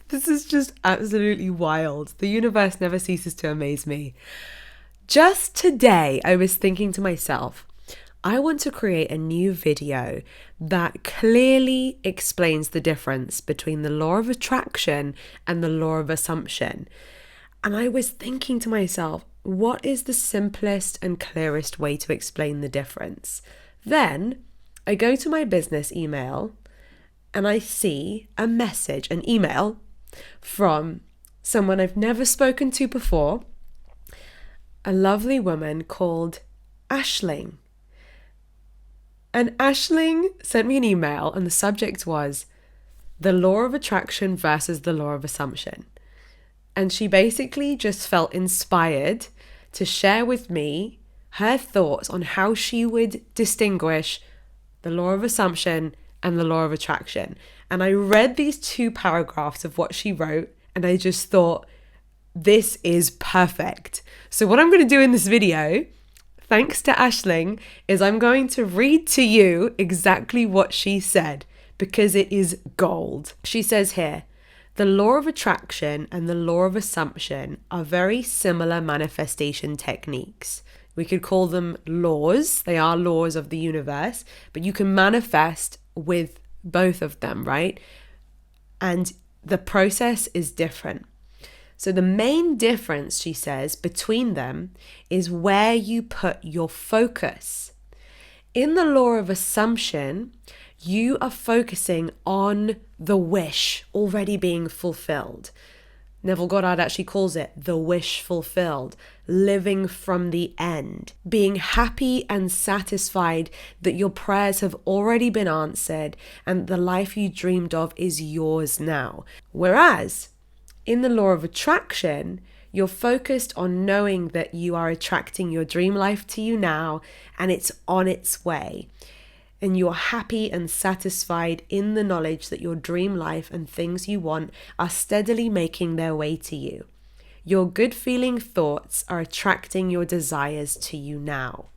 This is just absolutely wild. The universe never ceases to amaze me. Just today, I was thinking to myself, I want to create a new video that clearly explains the difference between the law of attraction and the law of assumption. And I was thinking to myself, what is the simplest and clearest way to explain the difference? Then I go to my business email and I see a message, an email from someone I've never spoken to before, a lovely woman called Aisling. And Aisling sent me an email and the subject was the law of attraction versus the law of assumption. And she basically just felt inspired to share with me her thoughts on how she would distinguish the law of assumption and the law of attraction. And I read these 2 paragraphs of what she wrote and I just thought, this is perfect. So what I'm going to do in this video, thanks to Aisling, is I'm going to read to you exactly what she said because it is gold. She says here, the law of attraction and the law of assumption are very similar manifestation techniques. We could call them laws. They are laws of the universe, but you can manifest with both of them, right? And the process is different. So the main difference, she says, between them is where you put your focus. In the law of assumption, you are focusing on the wish already being fulfilled. Neville Goddard actually calls it the wish fulfilled, living from the end, being happy and satisfied that your prayers have already been answered and the life you dreamed of is yours now. Whereas in the law of attraction, you're focused on knowing that you are attracting your dream life to you now and it's on its way. And you're happy and satisfied in the knowledge that your dream life and things you want are steadily making their way to you. Your good feeling thoughts are attracting your desires to you now.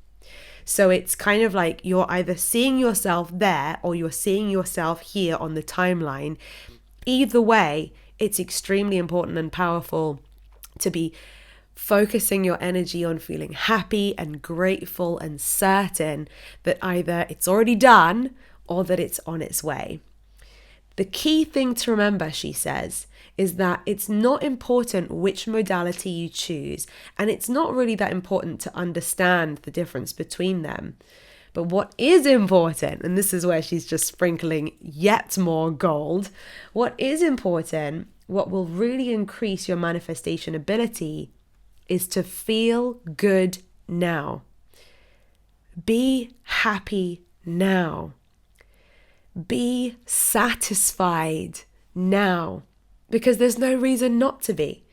So it's kind of like you're either seeing yourself there or you're seeing yourself here on the timeline. Either way, it's extremely important and powerful to be focusing your energy on feeling happy and grateful and certain that either it's already done or that it's on its way. The key thing to remember, she says, is that it's not important which modality you choose, and it's not really that important to understand the difference between them. But what is important, and this is where she's just sprinkling yet more gold, what is important, what will really increase your manifestation ability is to feel good now. Be happy now. Be satisfied now. Because there's no reason not to be.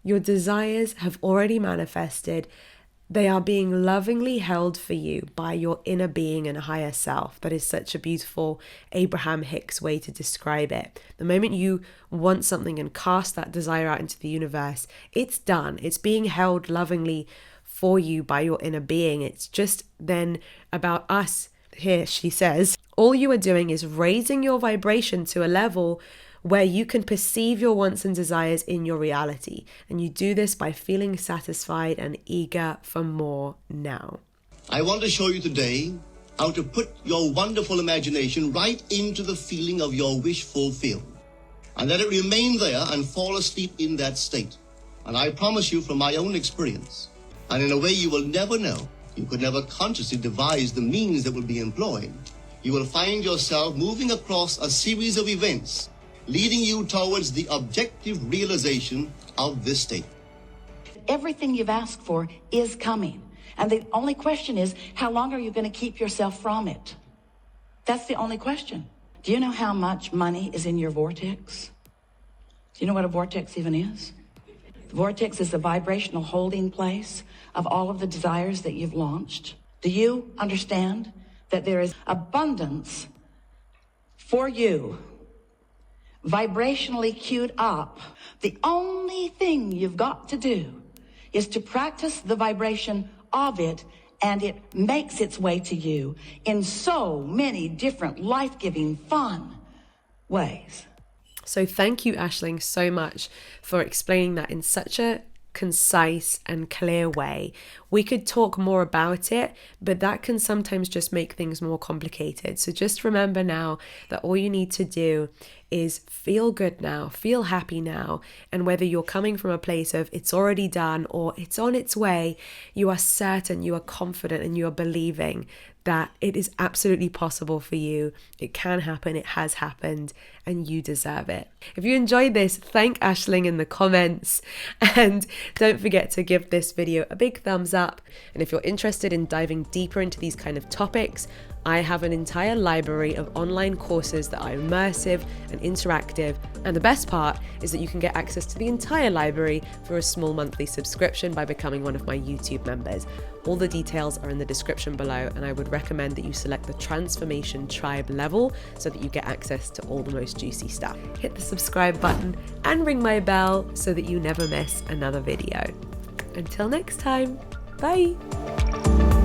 Your desires have already manifested. They are being lovingly held for you by your inner being and higher self. That is such a beautiful Abraham Hicks way to describe it. The moment you want something and cast that desire out into the universe, it's done. It's being held lovingly for you by your inner being. It's just then about us. Here she says, all you are doing is raising your vibration to a level where you can perceive your wants and desires in your reality. And you do this by feeling satisfied and eager for more now. I want to show you today how to put your wonderful imagination right into the feeling of your wish fulfilled. And let it remain there and fall asleep in that state. And I promise you from my own experience, and in a way you will never know, you could never consciously devise the means that will be employed, you will find yourself moving across a series of events leading you towards the objective realization of this state. Everything you've asked for is coming. And the only question is, how long are you going to keep yourself from it? That's the only question. Do you know how much money is in your vortex? Do you know what a vortex even is? The vortex is the vibrational holding place of all of the desires that you've launched. Do you understand that there is abundance for you vibrationally queued up? The only thing you've got to do is to practice the vibration of it, and it makes its way to you in so many different life-giving, fun ways. So thank you, Aisling, so much for explaining that in such a concise and clear way. We could talk more about it, but that can sometimes just make things more complicated. So just remember now that all you need to do is feel good now, feel happy now, and whether you're coming from a place of it's already done or it's on its way, you are certain, you are confident, and you are believing that it is absolutely possible for you. It can happen, it has happened, and you deserve it. If you enjoyed this, thank Aisling in the comments, and don't forget to give this video a big thumbs up. And if you're interested in diving deeper into these kind of topics, I have an entire library of online courses that are immersive and interactive, and the best part is that you can get access to the entire library for a small monthly subscription by becoming one of my YouTube members. All the details are in the description below, and I would recommend that you select the Transformation Tribe level so that you get access to all the most juicy stuff. Hit the subscribe button and ring my bell so that you never miss another video. Until next time, bye!